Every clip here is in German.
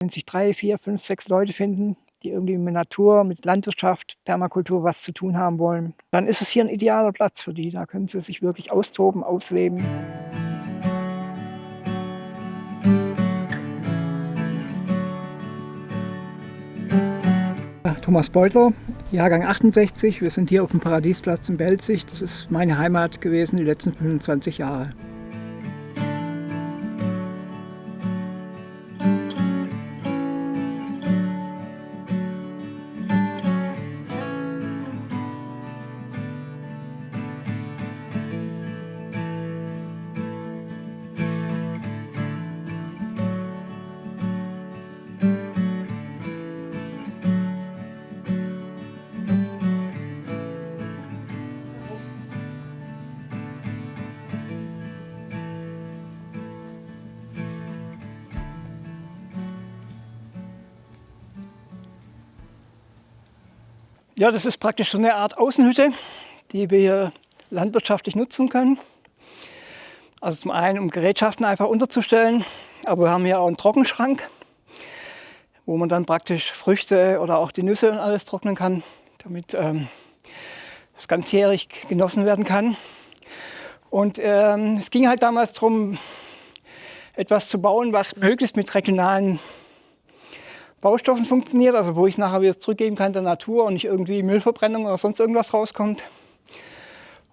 Wenn sich 3, 4, 5, 6 Leute finden, die irgendwie mit Natur, mit Landwirtschaft, Permakultur was zu tun haben wollen, dann ist es hier 'n idealer Platz für die. Da können sie sich wirklich austoben, ausleben. Thomas Beutler, Jahrgang 68. Wir sind hier auf dem Paradiesplatz in Belzig. Das ist meine Heimat gewesen die letzten 25 Jahre. Ja, das ist praktisch so eine Art Außenhütte, die wir hier landwirtschaftlich nutzen können. Also zum einen, um Gerätschaften einfach unterzustellen, aber wir haben hier auch einen Trockenschrank, wo man dann praktisch Früchte oder auch die Nüsse und alles trocknen kann, damit das ganzjährig genossen werden kann. Und es ging halt damals darum, etwas zu bauen, was möglichst mit regionalen Baustoffen funktioniert, also wo ich es nachher wieder zurückgeben kann der Natur und nicht irgendwie Müllverbrennung oder sonst irgendwas rauskommt.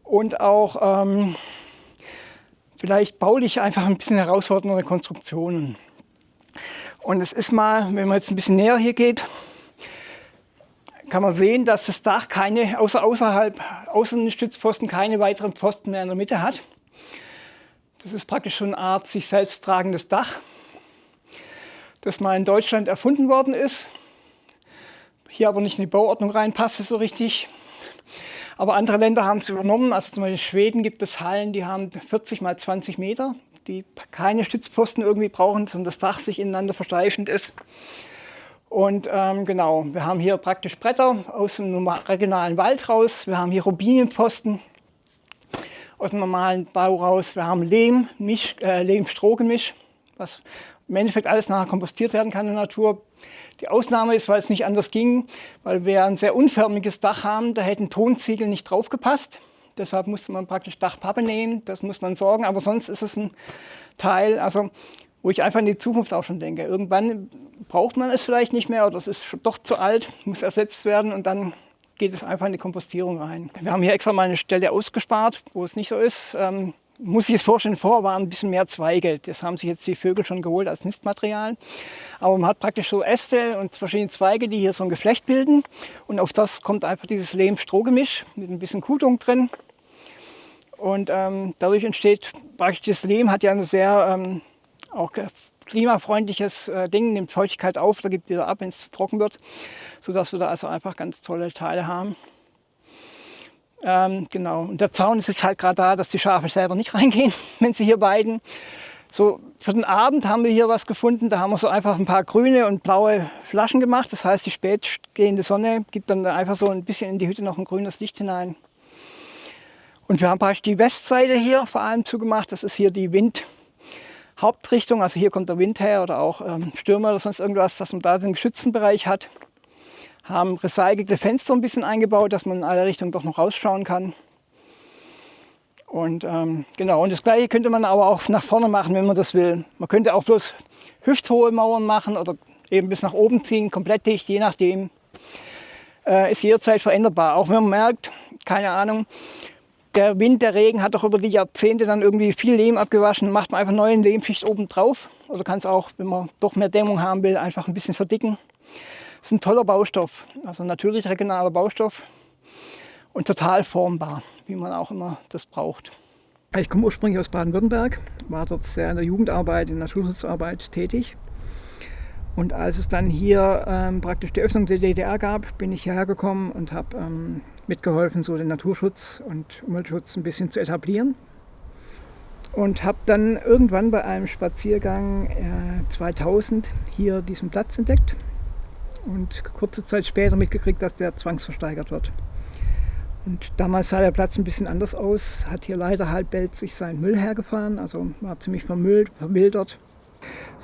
Und auch vielleicht baulich einfach ein bisschen herausfordernde Konstruktionen. Und es ist mal, wenn man jetzt ein bisschen näher hier geht, kann man sehen, dass das Dach keine, außer den Stützpfosten, keine weiteren Pfosten mehr in der Mitte hat. Das ist praktisch so eine Art sich selbst tragendes Dach, das mal in Deutschland erfunden worden ist. Hier aber nicht in die Bauordnung reinpasste so richtig. Aber andere Länder haben es übernommen. Also zum Beispiel in Schweden gibt es Hallen, die haben 40 mal 20 Meter, die keine Stützpfosten irgendwie brauchen, sondern das Dach sich ineinander versteifend ist. Und genau, wir haben hier praktisch Bretter aus dem regionalen Wald raus. Wir haben hier Robinienpfosten aus dem normalen Bau raus. Wir haben Lehm-Stroh-Gemisch, was im Endeffekt alles nachher kompostiert werden kann in der Natur. Die Ausnahme ist, weil es nicht anders ging, weil wir ein sehr unförmiges Dach haben, da hätten Tonziegel nicht drauf gepasst. Deshalb musste man praktisch Dachpappe nehmen, das muss man sorgen. Aber sonst ist es ein Teil, also, wo ich einfach in die Zukunft auch schon denke. Irgendwann braucht man es vielleicht nicht mehr oder es ist doch zu alt, muss ersetzt werden und dann geht es einfach in die Kompostierung rein. Wir haben hier extra mal eine Stelle ausgespart, wo es nicht so ist. Muss ich es vorstellen, vorher waren ein bisschen mehr Zweige. Das haben sich jetzt die Vögel schon geholt als Nistmaterial. Aber man hat praktisch so Äste und verschiedene Zweige, die hier so ein Geflecht bilden. Und auf das kommt einfach dieses Lehm-Stroh-Gemisch mit ein bisschen Kuhdung drin. Und dadurch entsteht praktisch das Lehm, hat ja ein sehr auch klimafreundliches Ding, nimmt Feuchtigkeit auf, da gibt wieder ab, wenn es trocken wird. Sodass wir da also einfach ganz tolle Teile haben. Genau, und der Zaun ist jetzt halt gerade da, dass die Schafe selber nicht reingehen, wenn sie hier weiden. So, für den Abend haben wir hier was gefunden, da haben wir so einfach ein paar grüne und blaue Flaschen gemacht. Das heißt, die spätgehende Sonne gibt dann einfach so ein bisschen in die Hütte noch ein grünes Licht hinein. Und wir haben praktisch die Westseite hier vor allem zugemacht, das ist hier die Windhauptrichtung, also hier kommt der Wind her oder auch Stürme oder sonst irgendwas, dass man da den geschützten Bereich hat. Haben recycelte Fenster ein bisschen eingebaut, dass man in alle Richtungen doch noch rausschauen kann. Und genau, und das Gleiche könnte man aber auch nach vorne machen, wenn man das will. Man könnte auch bloß hüfthohe Mauern machen oder eben bis nach oben ziehen, komplett dicht, je nachdem. Ist jederzeit veränderbar. Auch wenn man merkt, keine Ahnung, der Wind, der Regen hat doch über die Jahrzehnte dann irgendwie viel Lehm abgewaschen, macht man einfach neue Lehmschicht oben drauf. Oder kann es auch, wenn man doch mehr Dämmung haben will, einfach ein bisschen verdicken. Das ist ein toller Baustoff, also natürlich regionaler Baustoff und total formbar, wie man auch immer das braucht. Ich komme ursprünglich aus Baden-Württemberg, war dort sehr in der Jugendarbeit, in der Naturschutzarbeit tätig. Und als es dann hier praktisch die Öffnung der DDR gab, bin ich hierher gekommen und habe mitgeholfen, so den Naturschutz und Umweltschutz ein bisschen zu etablieren. Und habe dann irgendwann bei einem Spaziergang 2000 hier diesen Platz entdeckt. Und kurze Zeit später mitgekriegt, dass der zwangsversteigert wird. Und damals sah der Platz ein bisschen anders aus, hat hier leider halb Belzig seinen Müll hergefahren, also war ziemlich vermüllt, verwildert.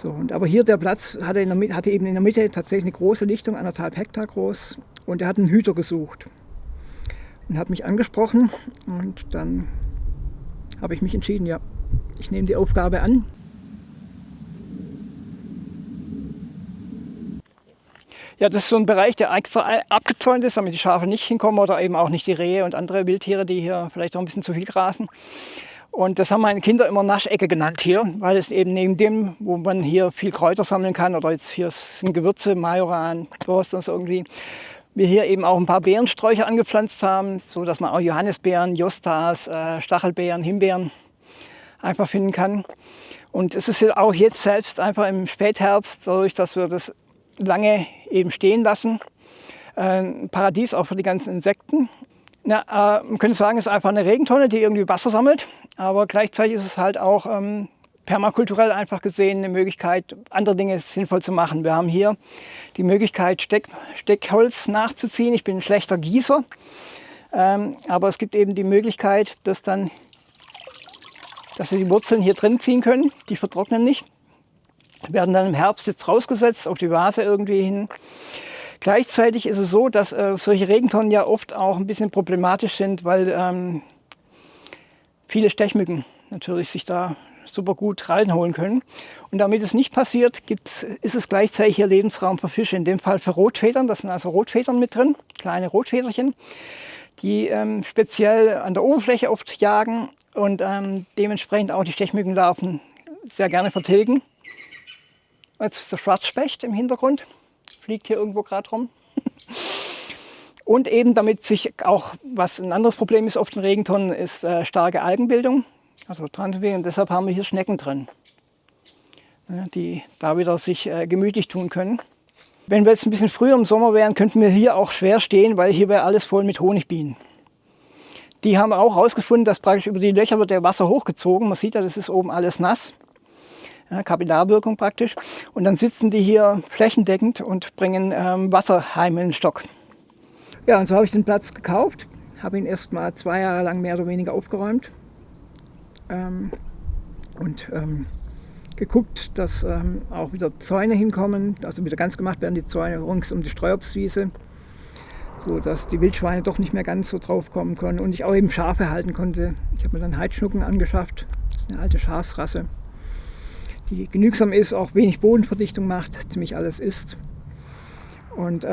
So, aber hier der Platz hatte eben in der Mitte tatsächlich eine große Lichtung, 1,5 Hektar groß, und er hat einen Hüter gesucht und hat mich angesprochen, und dann habe ich mich entschieden, ja, ich nehme die Aufgabe an. Ja, das ist so ein Bereich, der extra abgezäunt ist, damit die Schafe nicht hinkommen oder eben auch nicht die Rehe und andere Wildtiere, die hier vielleicht auch ein bisschen zu viel grasen. Und das haben meine Kinder immer Naschecke genannt hier, weil es eben neben dem, wo man hier viel Kräuter sammeln kann, oder jetzt hier sind Gewürze, Majoran, Wurst und so irgendwie, wir hier eben auch ein paar Beerensträucher angepflanzt haben, so dass man auch Johannisbeeren, Justas, Stachelbeeren, Himbeeren einfach finden kann. Und es ist auch jetzt selbst einfach im Spätherbst, dadurch, dass wir das lange eben stehen lassen, ein Paradies auch für die ganzen Insekten. Man könnte sagen, es ist einfach eine Regentonne, die irgendwie Wasser sammelt, aber gleichzeitig ist es halt auch permakulturell einfach gesehen eine Möglichkeit, andere Dinge sinnvoll zu machen. Wir haben hier die Möglichkeit, Steckholz nachzuziehen. Ich bin ein schlechter Gießer, aber es gibt eben die Möglichkeit, dass wir die Wurzeln hier drin ziehen können. Die vertrocknen nicht, werden dann im Herbst jetzt rausgesetzt auf die Vase irgendwie hin. Gleichzeitig ist es so, dass solche Regentonnen ja oft auch ein bisschen problematisch sind, weil viele Stechmücken natürlich sich da super gut reinholen können. Und damit es nicht passiert, ist es gleichzeitig hier Lebensraum für Fische, in dem Fall für Rotfedern. Das sind also Rotfedern mit drin, kleine Rotfederchen, die speziell an der Oberfläche oft jagen und dementsprechend auch die Stechmückenlarven sehr gerne vertilgen. Jetzt ist der Schwarzspecht im Hintergrund, fliegt hier irgendwo gerade rum. Und eben damit sich auch, was ein anderes Problem ist auf den Regentonnen, ist starke Algenbildung, also Transfer, und deshalb haben wir hier Schnecken drin, die da wieder sich gemütlich tun können. Wenn wir jetzt ein bisschen früher im Sommer wären, könnten wir hier auch schwer stehen, weil hier wäre alles voll mit Honigbienen. Die haben auch herausgefunden, dass praktisch über die Löcher wird der Wasser hochgezogen. Man sieht ja, das ist oben alles nass. Ja, Kapillarwirkung praktisch. Und dann sitzen die hier flächendeckend und bringen Wasser heim in den Stock. Ja, und so habe ich den Platz gekauft, habe ihn erst mal 2 Jahre lang mehr oder weniger aufgeräumt und geguckt, dass auch wieder Zäune hinkommen, also wieder ganz gemacht werden die Zäune rings um die Streuobstwiese, so dass die Wildschweine doch nicht mehr ganz so drauf kommen können und ich auch eben Schafe halten konnte. Ich habe mir dann Heidschnucken angeschafft, das ist eine alte Schafsrasse, die genügsam ist, auch wenig Bodenverdichtung macht, ziemlich alles isst. Und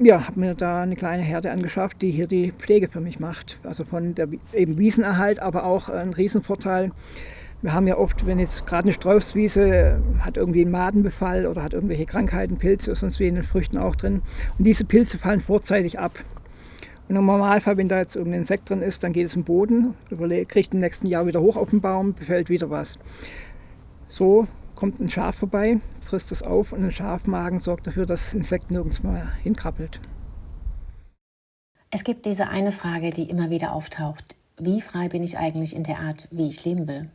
ja, habe mir da eine kleine Herde angeschafft, die hier die Pflege für mich macht. Also von der eben Wiesenerhalt, aber auch ein Riesenvorteil. Wir haben ja oft, wenn jetzt gerade eine Straußwiese hat irgendwie einen Madenbefall oder hat irgendwelche Krankheiten, Pilze, sonst wie in den Früchten auch drin. Und diese Pilze fallen vorzeitig ab. Und im Normalfall, wenn da jetzt irgendein Insekt drin ist, dann geht es im Boden, kriegt im nächsten Jahr wieder hoch auf den Baum, befällt wieder was. So kommt ein Schaf vorbei, frisst es auf und ein Schafmagen sorgt dafür, dass das Insekt nirgends mal hinkrabbelt. Es gibt diese eine Frage, die immer wieder auftaucht. Wie frei bin ich eigentlich in der Art, wie ich leben will?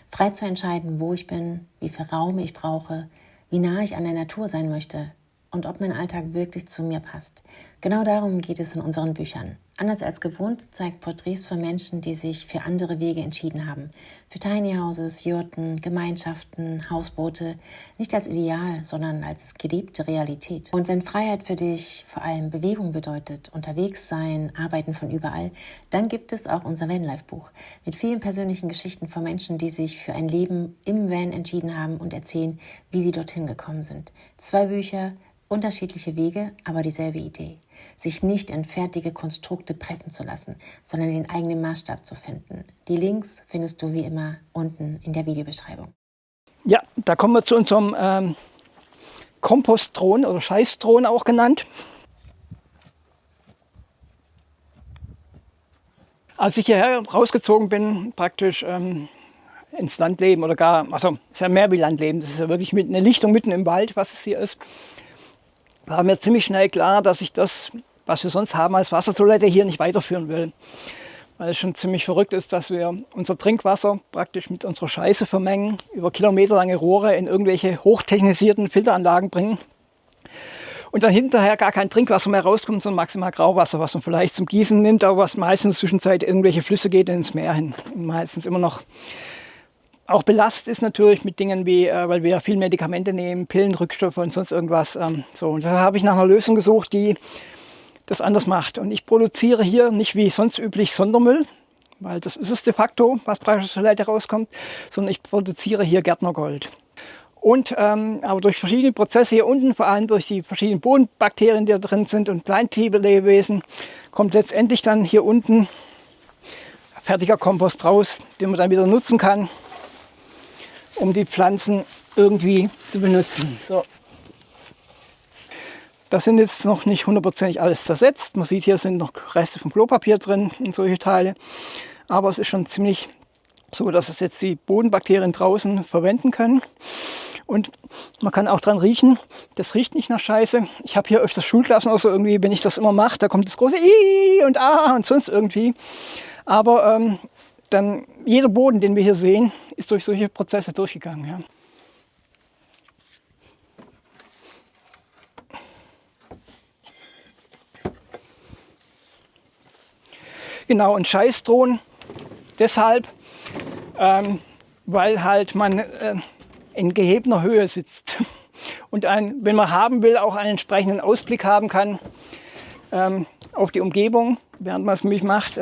Frei zu entscheiden, wo ich bin, wie viel Raum ich brauche, wie nah ich an der Natur sein möchte und ob mein Alltag wirklich zu mir passt. Genau darum geht es in unseren Büchern. Anders als gewohnt zeigt Porträts von Menschen, die sich für andere Wege entschieden haben. Für Tiny Houses, Jurten, Gemeinschaften, Hausboote. Nicht als Ideal, sondern als gelebte Realität. Und wenn Freiheit für dich vor allem Bewegung bedeutet, unterwegs sein, arbeiten von überall, dann gibt es auch unser Vanlife-Buch mit vielen persönlichen Geschichten von Menschen, die sich für ein Leben im Van entschieden haben und erzählen, wie sie dorthin gekommen sind. 2 Bücher, unterschiedliche Wege, aber dieselbe Idee. Sich nicht in fertige Konstrukte pressen zu lassen, sondern den eigenen Maßstab zu finden. Die Links findest du wie immer unten in der Videobeschreibung. Ja, da kommen wir zu unserem Kompostthron oder Scheißthron auch genannt. Als ich hierher rausgezogen bin, praktisch ins Landleben oder gar, also es ist ja mehr wie Landleben, das ist ja wirklich eine Lichtung mitten im Wald, was es hier ist, war mir ziemlich schnell klar, dass ich das, was wir sonst haben als Wassertoilette, hier nicht weiterführen will. Weil es schon ziemlich verrückt ist, dass wir unser Trinkwasser praktisch mit unserer Scheiße vermengen, über kilometerlange Rohre in irgendwelche hochtechnisierten Filteranlagen bringen und dann hinterher gar kein Trinkwasser mehr rauskommt, sondern maximal Grauwasser, was man vielleicht zum Gießen nimmt, aber was meistens in der Zwischenzeit irgendwelche Flüsse geht ins Meer hin. Und meistens immer noch auch belastet ist natürlich mit Dingen wie, weil wir ja viel Medikamente nehmen, Pillenrückstoffe und sonst irgendwas. So. Und deshalb habe ich nach einer Lösung gesucht, die das anders macht. Und ich produziere hier nicht wie sonst üblich Sondermüll, weil das ist es de facto, was praktisch aus der Toilette rauskommt, sondern ich produziere hier Gärtnergold. Und aber durch verschiedene Prozesse hier unten, vor allem durch die verschiedenen Bodenbakterien, die da drin sind und Kleintierlebewesen, kommt letztendlich dann hier unten fertiger Kompost raus, den man dann wieder nutzen kann, um die Pflanzen irgendwie zu benutzen. So. Das sind jetzt noch nicht hundertprozentig alles zersetzt. Man sieht, hier sind noch Reste vom Klopapier drin und solche Teile. Aber es ist schon ziemlich so, dass es jetzt die Bodenbakterien draußen verwenden können. Und man kann auch dran riechen, das riecht nicht nach Scheiße. Ich habe hier öfters Schulklassen auch so irgendwie, wenn ich das immer mache, da kommt das große I und A und sonst irgendwie. Aber dann jeder Boden, den wir hier sehen, ist durch solche Prozesse durchgegangen. Ja. Genau, und Scheißdrohnen deshalb, weil halt man in gehobener Höhe sitzt und wenn man haben will, auch einen entsprechenden Ausblick haben kann auf die Umgebung, während man es nämlich macht.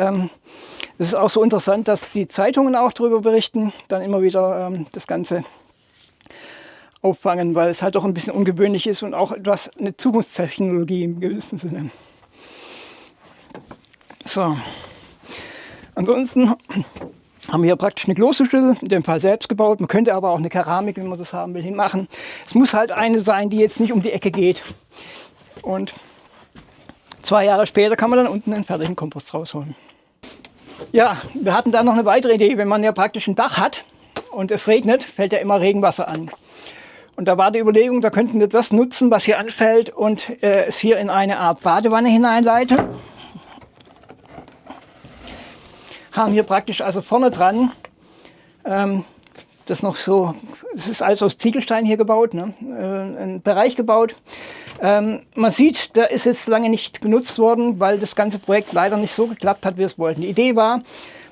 Es ist auch so interessant, dass die Zeitungen auch darüber berichten, dann immer wieder das Ganze auffangen, weil es halt doch ein bisschen ungewöhnlich ist und auch etwas eine Zukunftstechnologie im gewissen Sinne. So. Ansonsten haben wir hier praktisch eine Klosterschüssel, in dem Fall selbst gebaut. Man könnte aber auch eine Keramik, wenn man das haben will, hinmachen. Es muss halt eine sein, die jetzt nicht um die Ecke geht. Und 2 Jahre später kann man dann unten einen fertigen Kompost rausholen. Ja, wir hatten da noch eine weitere Idee. Wenn man ja praktisch ein Dach hat und es regnet, fällt ja immer Regenwasser an. Und da war die Überlegung, da könnten wir das nutzen, was hier anfällt und es hier in eine Art Badewanne hineinleiten. Haben hier praktisch also vorne dran, das noch so, es ist alles aus Ziegelstein hier gebaut, ne? Ein Bereich gebaut. Man sieht, der ist jetzt lange nicht genutzt worden, weil das ganze Projekt leider nicht so geklappt hat, wie wir es wollten. Die Idee war,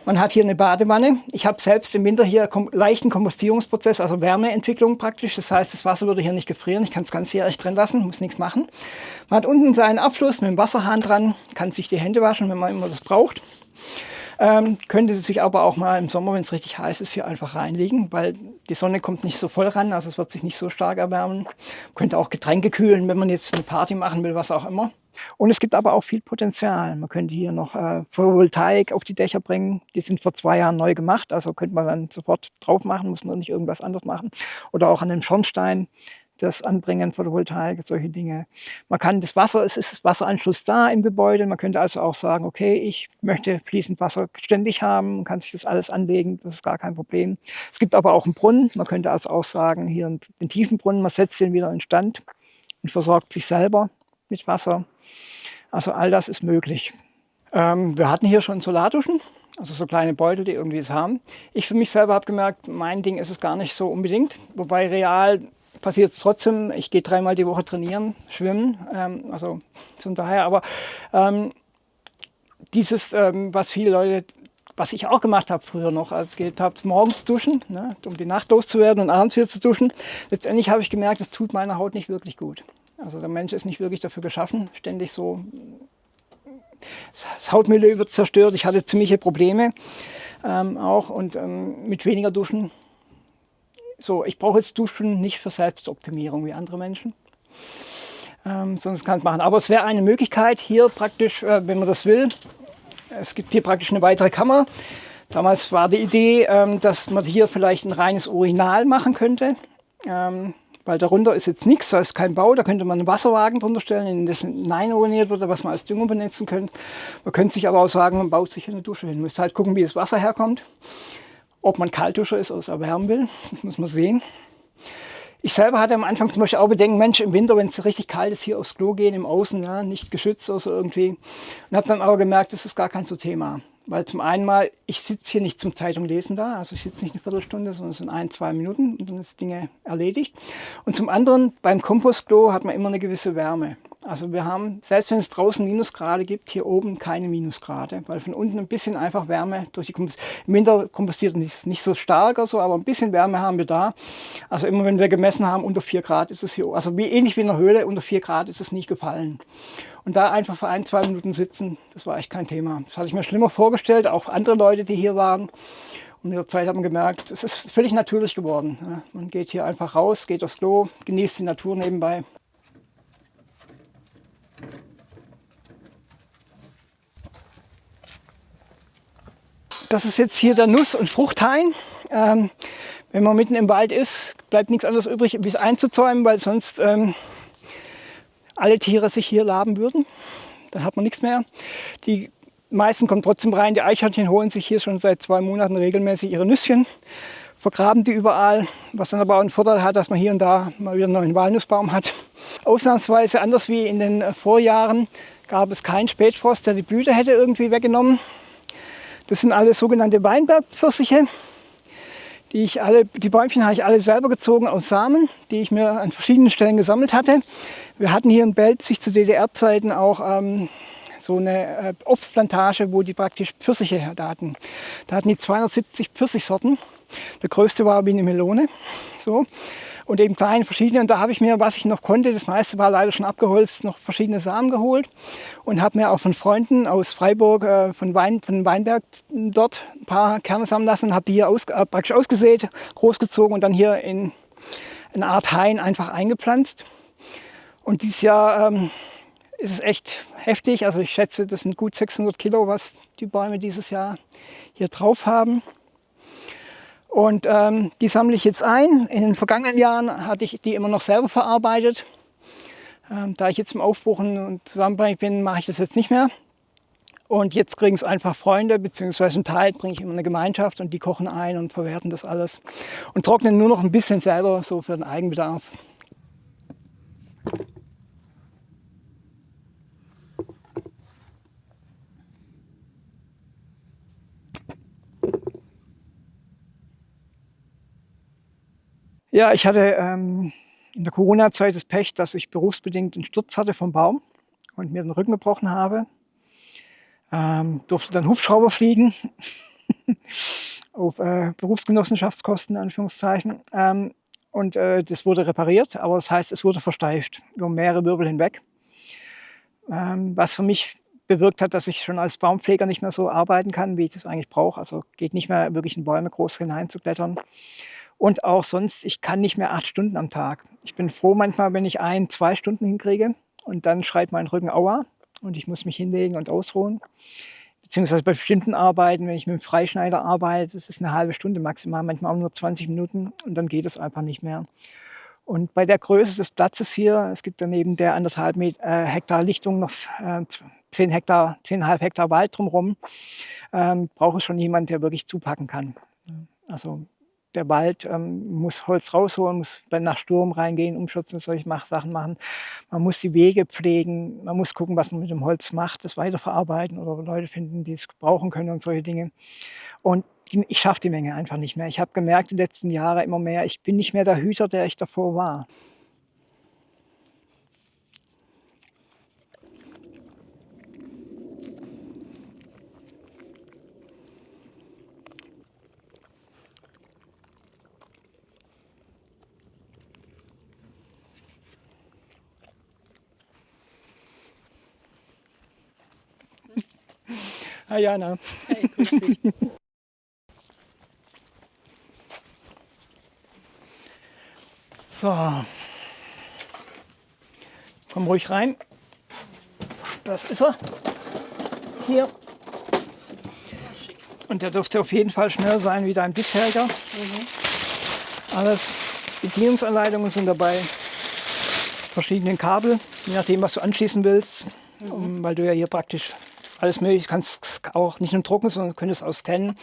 man hat hier eine Badewanne. Ich habe selbst im Winter hier leichten Kompostierungsprozess, also Wärmeentwicklung praktisch. Das heißt, das Wasser würde hier nicht gefrieren. Ich kann es ganzjährig drin lassen, muss nichts machen. Man hat unten seinen Abfluss mit dem Wasserhahn dran, kann sich die Hände waschen, wenn man immer das braucht. Könnte sich aber auch mal im Sommer, wenn es richtig heiß ist, hier einfach reinlegen, weil die Sonne kommt nicht so voll ran, also es wird sich nicht so stark erwärmen. Man könnte auch Getränke kühlen, wenn man jetzt eine Party machen will, was auch immer. Und es gibt aber auch viel Potenzial. Man könnte hier noch Photovoltaik auf die Dächer bringen. Die sind vor 2 Jahren neu gemacht, also könnte man dann sofort drauf machen, muss man nicht irgendwas anderes machen. Oder auch an den Schornstein das Anbringen, Photovoltaik, solche Dinge. Man kann das Wasser, es ist Wasseranschluss da im Gebäude. Man könnte also auch sagen, okay, ich möchte fließend Wasser ständig haben, man kann sich das alles anlegen, das ist gar kein Problem. Es gibt aber auch einen Brunnen. Man könnte also auch sagen, hier den tiefen Brunnen, man setzt den wieder in Stand und versorgt sich selber mit Wasser. Also all das ist möglich. Wir hatten hier schon Solarduschen, also so kleine Beutel, die irgendwie es haben. Ich für mich selber habe gemerkt, mein Ding ist es gar nicht so unbedingt, wobei real passiert es trotzdem. Ich gehe 3-mal die Woche trainieren, schwimmen, also von daher, aber dieses, was viele Leute, was ich auch gemacht habe früher noch, als ich geht habe, morgens duschen, ne, um die Nacht loszuwerden und abends wieder zu duschen. Letztendlich habe ich gemerkt, das tut meiner Haut nicht wirklich gut. Also der Mensch ist nicht wirklich dafür geschaffen, ständig so, das Hautmilieu wird zerstört. Ich hatte ziemliche Probleme auch und mit weniger Duschen. So, ich brauche jetzt Duschen nicht für Selbstoptimierung wie andere Menschen, sonst kann ich es machen. Aber es wäre eine Möglichkeit hier praktisch, wenn man das will. Es gibt hier praktisch eine weitere Kammer. Damals war die Idee, dass man hier vielleicht ein reines Urinal machen könnte, weil darunter ist jetzt nichts, da ist kein Bau. Da könnte man einen Wasserwagen drunter stellen, in dessen hinein uriniert wird, was man als Dünger benutzen könnte. Man könnte sich aber auch sagen, man baut sich hier eine Dusche hin. Man muss halt gucken, wie das Wasser herkommt. Ob man Kaltduscher ist oder es erwärmen will, das muss man sehen. Ich selber hatte am Anfang zum Beispiel auch Bedenken, Mensch, im Winter, wenn es richtig kalt ist, hier aufs Klo gehen, im Außen, ja, nicht geschützt oder so irgendwie. Und habe dann aber gemerkt, das ist gar kein so Thema. Weil zum einen mal, ich sitze hier nicht zum Zeitung lesen da, also ich sitze nicht eine Viertelstunde, sondern es sind 1-2 Minuten und dann ist Dinge erledigt. Und zum anderen, beim Kompostklo hat man immer eine gewisse Wärme. Also wir haben, selbst wenn es draußen Minusgrade gibt, hier oben keine Minusgrade, weil von unten ein bisschen einfach Wärme durch die Kompost. Im Winter kompostiert es nicht so stark oder so, aber ein bisschen Wärme haben wir da. Also immer wenn wir gemessen haben, unter 4 Grad ist es hier, also ähnlich wie in der Höhle, unter 4 Grad ist es nicht gefallen. Und da einfach für 1, 2 Minuten sitzen, das war echt kein Thema. Das hatte ich mir schlimmer vorgestellt, auch andere Leute, die hier waren. Und mit der Zeit haben wir gemerkt, es ist völlig natürlich geworden. Ja, man geht hier einfach raus, geht aufs Klo, genießt die Natur nebenbei. Das ist jetzt hier der Nuss- und Fruchthain. Wenn man mitten im Wald ist, bleibt nichts anderes übrig, wie es einzuzäumen, weil sonst alle Tiere sich hier laben würden. Dann hat man nichts mehr. Die meisten kommen trotzdem rein. Die Eichhörnchen holen sich hier schon seit 2 Monaten regelmäßig ihre Nüsschen, vergraben die überall, was dann aber auch einen Vorteil hat, dass man hier und da mal wieder einen neuen Walnussbaum hat. Ausnahmsweise, anders wie in den Vorjahren, gab es keinen Spätfrost, der die Blüte hätte irgendwie weggenommen. Das sind alles sogenannte Weinbergpfirsiche. Die Bäumchen habe ich alle selber gezogen aus Samen, die ich mir an verschiedenen Stellen gesammelt hatte. Wir hatten hier in Belzig zu DDR-Zeiten auch so eine Obstplantage, wo die praktisch Pfirsiche hatten. Da hatten die 270 Pfirsichsorten. Der größte war wie eine Melone. So. Und eben kleine verschiedene. Und da habe ich mir, was ich noch konnte, das meiste war leider schon abgeholzt, noch verschiedene Samen geholt. Und habe mir auch von Freunden aus Freiburg, von Weinberg dort ein paar Kerne sammeln lassen. Habe die hier praktisch ausgesät, großgezogen und dann hier in eine Art Hain einfach eingepflanzt. Und dieses Jahr ist es echt heftig. Also ich schätze, das sind gut 600 Kilo, was die Bäume dieses Jahr hier drauf haben. Und die sammle ich jetzt ein. In den vergangenen Jahren hatte ich die immer noch selber verarbeitet. Da ich jetzt im Aufbuchen und Zusammenbringen bin, mache ich das jetzt nicht mehr. Und jetzt kriegen es einfach Freunde, beziehungsweise einen Teil bringe ich immer eine Gemeinschaft und die kochen ein und verwerten das alles. Und trocknen nur noch ein bisschen selber, so für den Eigenbedarf. Ja, ich hatte in der Corona-Zeit das Pech, dass ich berufsbedingt einen Sturz hatte vom Baum und mir den Rücken gebrochen habe. Durfte dann Hubschrauber fliegen auf Berufsgenossenschaftskosten, in Anführungszeichen. Und das wurde repariert, aber das heißt, es wurde versteift über mehrere Wirbel hinweg. Was für mich bewirkt hat, dass ich schon als Baumpfleger nicht mehr so arbeiten kann, wie ich das eigentlich brauche. Also geht nicht mehr wirklich in Bäume groß hineinzuklettern. Und auch sonst, ich kann nicht mehr 8 Stunden am Tag. Ich bin froh manchmal, wenn ich 1, 2 Stunden hinkriege und dann schreit mein Rücken Aua und ich muss mich hinlegen und ausruhen. Beziehungsweise bei bestimmten Arbeiten, wenn ich mit dem Freischneider arbeite, das ist eine halbe Stunde maximal, manchmal auch nur 20 Minuten und dann geht es einfach nicht mehr. Und bei der Größe des Platzes hier, es gibt daneben der 1,5 Hektar Lichtung noch 10 Hektar, 10,5 Hektar Wald drumherum, brauche ich schon jemanden, der wirklich zupacken kann. Also der Wald muss Holz rausholen, muss nach Sturm reingehen, umschützen, solche Sachen machen. Man muss die Wege pflegen, man muss gucken, was man mit dem Holz macht, das weiterverarbeiten oder Leute finden, die es brauchen können und solche Dinge. Und ich schaffe die Menge einfach nicht mehr. Ich habe gemerkt, die letzten Jahre immer mehr, ich bin nicht mehr der Hüter, der ich davor war. Hi Jana. Hey, grüß dich. So. Komm ruhig rein. Das ist er. Hier. Und der dürfte auf jeden Fall schneller sein wie dein bisheriger. Alles. Bedienungsanleitungen sind dabei. Verschiedene Kabel, je nachdem, was du anschließen willst. Weil du ja hier praktisch alles möglich kannst, auch nicht nur drucken, sondern könntest auch scannen.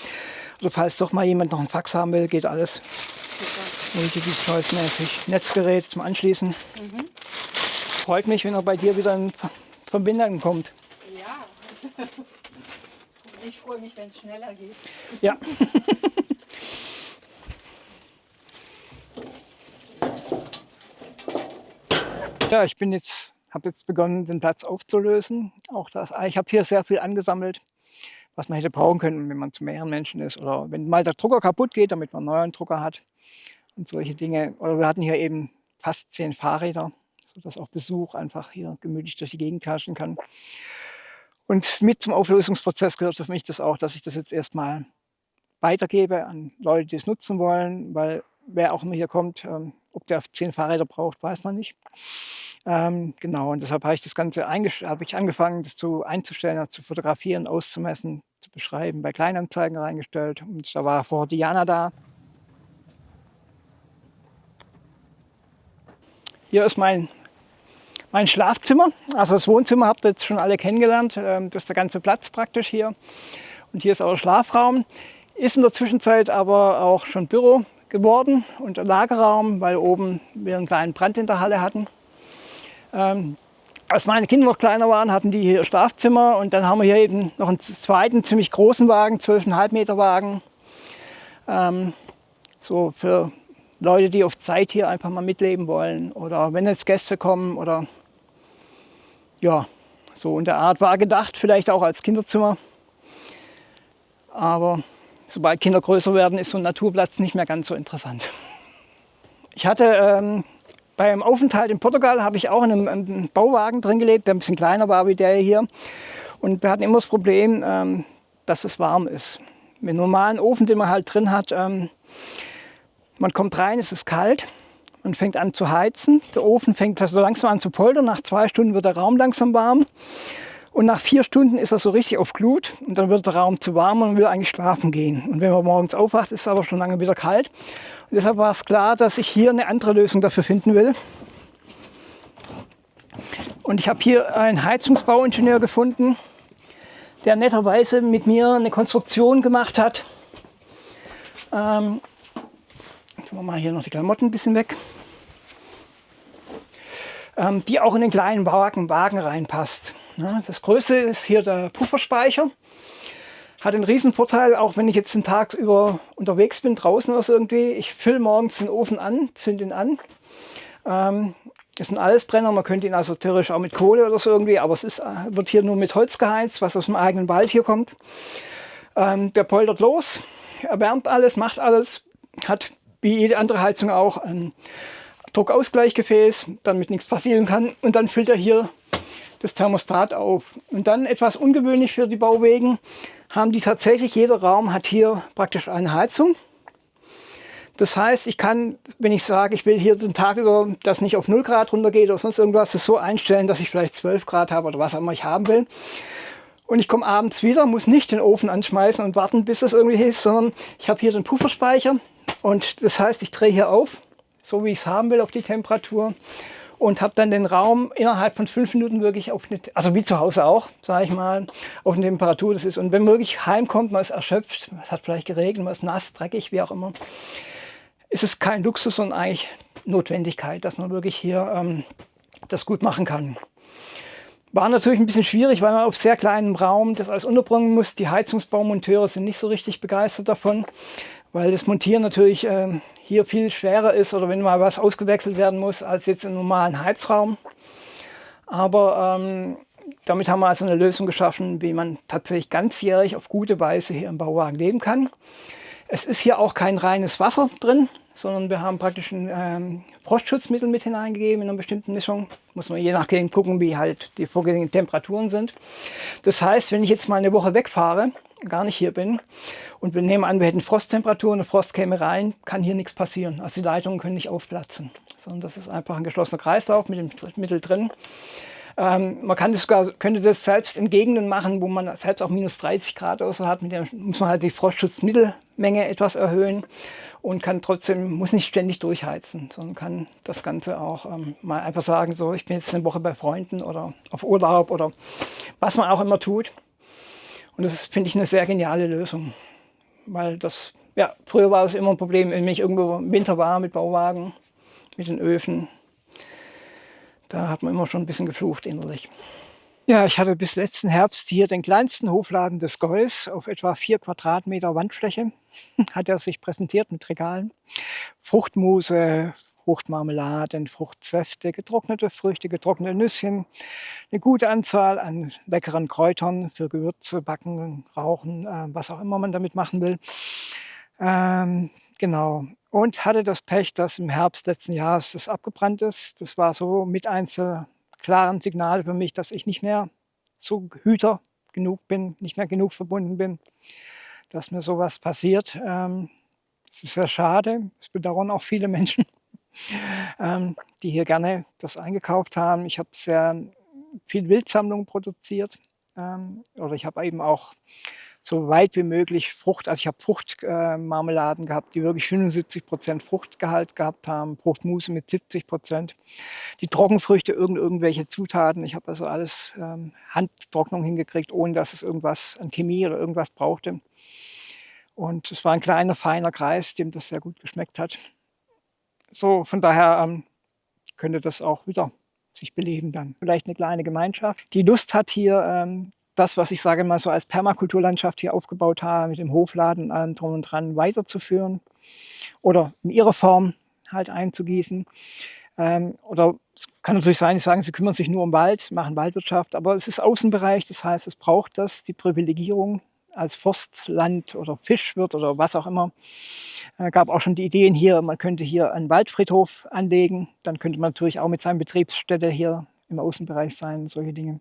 Also falls doch mal jemand noch einen Fax haben will, geht alles. Multi-Choice-mäßig. Netzgerät zum Anschließen. Freut mich, wenn er bei dir wieder in Verbindung kommt. Ja. Ich freue mich, wenn es schneller geht. Ja. Ja, ich bin jetzt habe jetzt begonnen, den Platz aufzulösen. Auch das, ich habe hier sehr viel angesammelt, was man hätte brauchen können, wenn man zu mehreren Menschen ist. Oder wenn mal der Drucker kaputt geht, damit man einen neuen Drucker hat und solche Dinge. Oder wir hatten hier eben fast 10 Fahrräder, sodass auch Besuch einfach hier gemütlich durch die Gegend klatschen kann. Und mit zum Auflösungsprozess gehört für mich das auch, dass ich das jetzt erstmal weitergebe an Leute, die es nutzen wollen, weil wer auch immer hier kommt, ob der 10 Fahrräder braucht, weiß man nicht. Genau, und deshalb habe ich das Ganze angefangen, das einzustellen, zu fotografieren, auszumessen, zu beschreiben, bei Kleinanzeigen reingestellt. Und da war vorher Diana da. Hier ist mein Schlafzimmer, also das Wohnzimmer habt ihr jetzt schon alle kennengelernt. Das ist der ganze Platz praktisch hier. Und hier ist auch der Schlafraum. Ist in der Zwischenzeit aber auch schon Büro geworden und Lagerraum, weil oben wir einen kleinen Brand in der Halle hatten. Als meine Kinder noch kleiner waren, hatten die hier Schlafzimmer und dann haben wir hier eben noch einen zweiten ziemlich großen Wagen, 12,5 Meter Wagen. So für Leute, die auf Zeit hier einfach mal mitleben wollen oder wenn jetzt Gäste kommen oder ja, so in der Art. War gedacht vielleicht auch als Kinderzimmer, aber sobald Kinder größer werden, ist so ein Naturplatz nicht mehr ganz so interessant. Ich hatte beim Aufenthalt in Portugal habe ich auch in einem Bauwagen drin gelebt, der ein bisschen kleiner war wie der hier. Und wir hatten immer das Problem, dass es warm ist. Mit einem normalen Ofen, den man halt drin hat, man kommt rein, es ist kalt, man fängt an zu heizen. Der Ofen fängt so langsam an zu poltern, nach 2 Stunden wird der Raum langsam warm. Und nach 4 Stunden ist er so richtig auf Glut und dann wird der Raum zu warm und man will eigentlich schlafen gehen. Und wenn man morgens aufwacht, ist es aber schon lange wieder kalt. Und deshalb war es klar, dass ich hier eine andere Lösung dafür finden will. Und ich habe hier einen Heizungsbauingenieur gefunden, der netterweise mit mir eine Konstruktion gemacht hat. Tun wir mal hier noch die Klamotten ein bisschen weg. Die auch in den kleinen Wagen reinpasst. Ja, das Größte ist hier der Pufferspeicher. Hat einen riesen Vorteil, auch wenn ich jetzt den Tag über unterwegs bin, draußen oder so irgendwie. Ich fülle morgens den Ofen an, zünde ihn an. Ist ein Allesbrenner, man könnte ihn also theoretisch auch mit Kohle oder so irgendwie, aber wird hier nur mit Holz geheizt, was aus dem eigenen Wald hier kommt. Der poltert los, erwärmt alles, macht alles, hat wie jede andere Heizung auch ein Druckausgleichgefäß, damit nichts passieren kann. Und dann füllt er hier das Thermostat auf. Und dann etwas ungewöhnlich für die Bauwegen, haben die tatsächlich, jeder Raum hat hier praktisch eine Heizung. Das heißt, ich kann, wenn ich sage, ich will hier den Tag über, dass nicht auf 0 Grad runtergeht oder sonst irgendwas, das so einstellen, dass ich vielleicht 12 Grad habe oder was auch immer ich haben will. Und ich komme abends wieder, muss nicht den Ofen anschmeißen und warten, bis das irgendwie ist, sondern ich habe hier den Pufferspeicher. Und das heißt, ich drehe hier auf, so wie ich es haben will, auf die Temperatur. Und habe dann den Raum innerhalb von 5 Minuten wirklich auf eine, also wie zu Hause auch, sage ich mal, auf eine Temperatur das ist. Und wenn man wirklich heimkommt, man ist erschöpft, es hat vielleicht geregnet, man ist nass, dreckig, wie auch immer, ist es kein Luxus, sondern eigentlich Notwendigkeit, dass man wirklich hier das gut machen kann. War natürlich ein bisschen schwierig, weil man auf sehr kleinem Raum das alles unterbringen muss. Die Heizungsbaumonteure sind nicht so richtig begeistert davon, weil das Montieren natürlich hier viel schwerer ist oder wenn mal was ausgewechselt werden muss, als jetzt im normalen Heizraum. Aber damit haben wir also eine Lösung geschaffen, wie man tatsächlich ganzjährig auf gute Weise hier im Bauwagen leben kann. Es ist hier auch kein reines Wasser drin, sondern wir haben praktisch ein Frostschutzmittel mit hineingegeben in einer bestimmten Mischung. Muss man je nachdem gucken, wie halt die vorgesehenen Temperaturen sind. Das heißt, wenn ich jetzt mal eine Woche wegfahre, gar nicht hier bin und wir nehmen an, wir hätten Frosttemperaturen, eine Frost käme rein, kann hier nichts passieren. Also die Leitungen können nicht aufplatzen, sondern das ist einfach ein geschlossener Kreislauf mit dem Mittel drin. Man könnte das selbst in Gegenden machen, wo man selbst auch minus 30 Grad oder so hat. Mit dem muss man halt die Frostschutzmittelmenge etwas erhöhen und kann trotzdem, muss nicht ständig durchheizen, sondern kann das Ganze auch mal einfach sagen, so ich bin jetzt eine Woche bei Freunden oder auf Urlaub oder was man auch immer tut. Und das finde ich eine sehr geniale Lösung, weil das, ja, früher war es immer ein Problem, wenn ich irgendwo im Winter war mit Bauwagen, mit den Öfen. Da hat man immer schon ein bisschen geflucht innerlich. Ja, ich hatte bis letzten Herbst hier den kleinsten Hofladen des Gäus auf etwa 4 Quadratmeter Wandfläche. Hat er sich präsentiert mit Regalen. Fruchtmuse, Fruchtmarmeladen, Fruchtsäfte, getrocknete Früchte, getrocknete Nüsschen, eine gute Anzahl an leckeren Kräutern für Gewürze, Backen, Rauchen, was auch immer man damit machen will. Genau. Und hatte das Pech, dass im Herbst letzten Jahres das abgebrannt ist. Das war so mit eins der klaren Signale für mich, dass ich nicht mehr so Hüter genug bin, nicht mehr genug verbunden bin, dass mir sowas passiert. Es ist sehr schade. Es bedauern auch viele Menschen, die hier gerne das eingekauft haben. Ich habe sehr viel Wildsammlung produziert, oder ich habe eben auch so weit wie möglich ich habe Fruchtmarmeladen gehabt, die wirklich 75% Fruchtgehalt gehabt haben, Fruchtmousse mit 70%. Die Trockenfrüchte, irgendwelche Zutaten. Ich habe also alles, Handtrocknung hingekriegt, ohne dass es irgendwas an Chemie oder irgendwas brauchte. Und es war ein kleiner, feiner Kreis, dem das sehr gut geschmeckt hat. So, von daher, könnte das auch wieder sich beleben dann. Vielleicht eine kleine Gemeinschaft, die Lust hat, hier, das, was ich sage mal so als Permakulturlandschaft hier aufgebaut habe, mit dem Hofladen und allem drum und dran weiterzuführen oder in ihrer Form halt einzugießen. Oder es kann natürlich sein, die sagen, sie kümmern sich nur um Wald, machen Waldwirtschaft, aber es ist Außenbereich, das heißt, es braucht das, die Privilegierung als Forstland oder Fischwirt oder was auch immer. Gab auch schon die Ideen hier, man könnte hier einen Waldfriedhof anlegen, dann könnte man natürlich auch mit seiner Betriebsstätte hier im Außenbereich sein, solche Dinge.